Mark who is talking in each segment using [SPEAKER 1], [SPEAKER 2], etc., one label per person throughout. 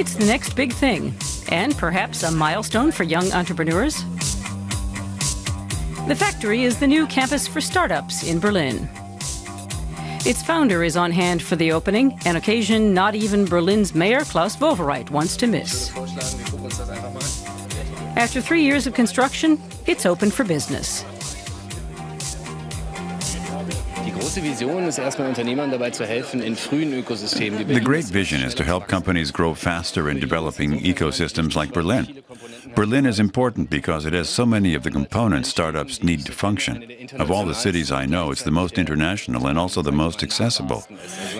[SPEAKER 1] It's the next big thing, and perhaps a milestone for young entrepreneurs. The factory is the new campus for startups in Berlin. Its founder is on hand for the opening, an occasion not even Berlin's Mayor Klaus Wowereit wants to miss. After 3 years of construction, it's open for business.
[SPEAKER 2] The great vision is to help companies grow faster in developing ecosystems like Berlin. Berlin is important because it has so many of the components startups need to function. Of all the cities I know, it's the most international and also the most accessible.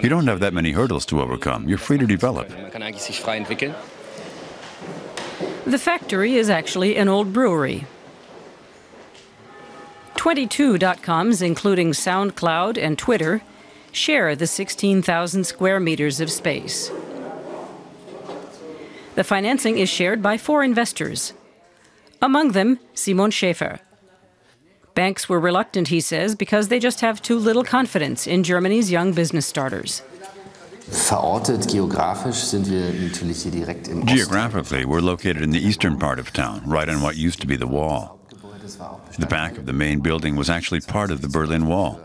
[SPEAKER 2] You don't have that many hurdles to overcome. You're free to develop.
[SPEAKER 1] The factory is actually an old brewery. 22 .coms, including SoundCloud and Twitter, share the 16,000 square meters of space. The financing is shared by 4 investors. Among them, Schaefer. Banks were reluctant, he says, because they just have too little confidence in Germany's young business starters.
[SPEAKER 2] Geographically, we're located in the eastern part of town, right on what used to be the wall. The back of the main building was actually part of the Berlin Wall.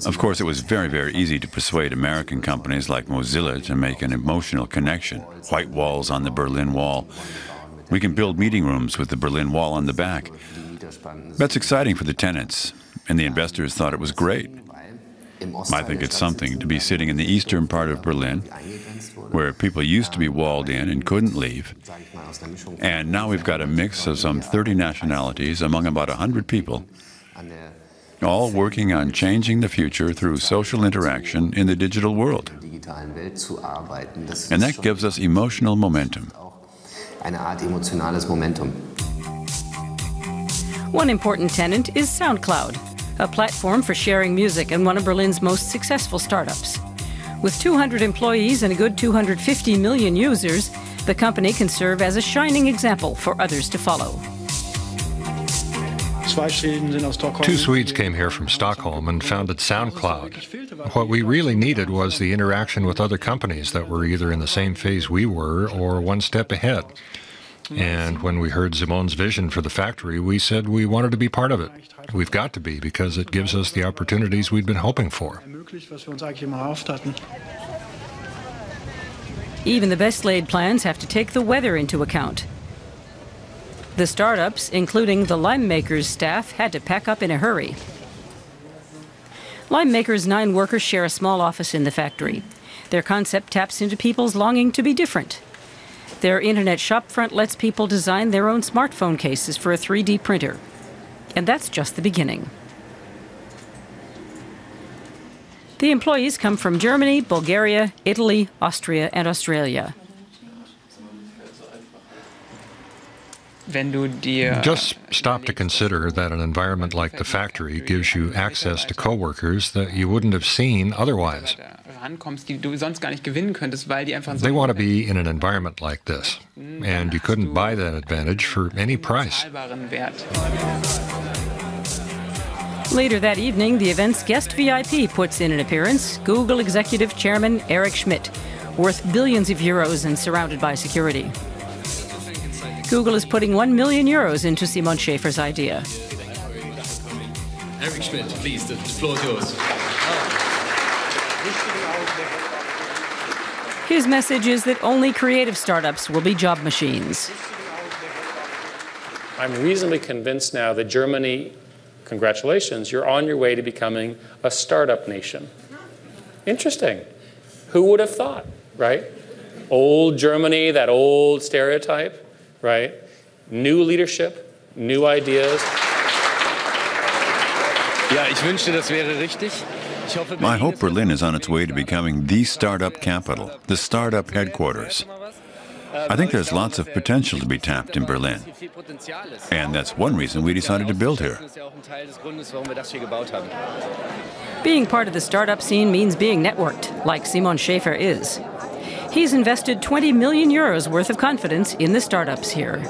[SPEAKER 2] Of course, it was very, very easy to persuade American companies like Mozilla to make an emotional connection. White walls on the Berlin Wall. We can build meeting rooms with the Berlin Wall on the back. That's exciting for the tenants, and the investors thought it was great. I think it's something to be sitting in the eastern part of Berlin, where people used to be walled in and couldn't leave. And now we've got a mix of some 30 nationalities among about 100 people, all working on changing the future through social interaction in the digital world. And that gives us emotional momentum.
[SPEAKER 1] One important tenant is SoundCloud, a platform for sharing music and one of Berlin's most successful startups. With 200 employees and a good 250 million users, the company can serve as a shining example for others to follow.
[SPEAKER 3] 2 Swedes came here from Stockholm and founded SoundCloud. What we really needed was the interaction with other companies that were either in the same phase we were or one step ahead. And when we heard Simon's vision for the factory, we said we wanted to be part of it. We've got to be, because it gives us the opportunities we'd been hoping for.
[SPEAKER 1] Even the best laid plans have to take the weather into account. The startups, including the lime makers' staff, had to pack up in a hurry. Lime makers' 9 workers share a small office in the factory. Their concept taps into people's longing to be different. Their internet shopfront lets people design their own smartphone cases for a 3D printer. And that's just the beginning. The employees come from Germany, Bulgaria, Italy, Austria, and Australia.
[SPEAKER 3] Just stop to consider that an environment like the factory gives you access to coworkers that you wouldn't have seen otherwise. They want to be in an environment like this, and you couldn't buy that advantage for any price.
[SPEAKER 1] Later that evening, the event's guest VIP puts in an appearance, Google Executive Chairman Eric Schmidt, worth billions of euros and surrounded by security. Google is putting €1 million into Simon Schaefer's idea.
[SPEAKER 4] Eric Schmidt, please, the floor is yours.
[SPEAKER 1] His message is that only creative startups will be job machines.
[SPEAKER 5] I'm reasonably convinced now that Germany, congratulations, you're on your way to becoming a startup nation. Interesting. Who would have thought, right? Old Germany, that old stereotype, right? New leadership, new ideas.
[SPEAKER 4] Ja, ich wünschte, das wäre richtig.
[SPEAKER 2] I hope Berlin is on its way to becoming the startup capital, the startup headquarters. I think there's lots of potential to be tapped in Berlin. And that's one reason we decided to build here.
[SPEAKER 1] Being part of the startup scene means being networked, like Simon Schaefer is. He's invested €20 million worth of confidence in the startups here.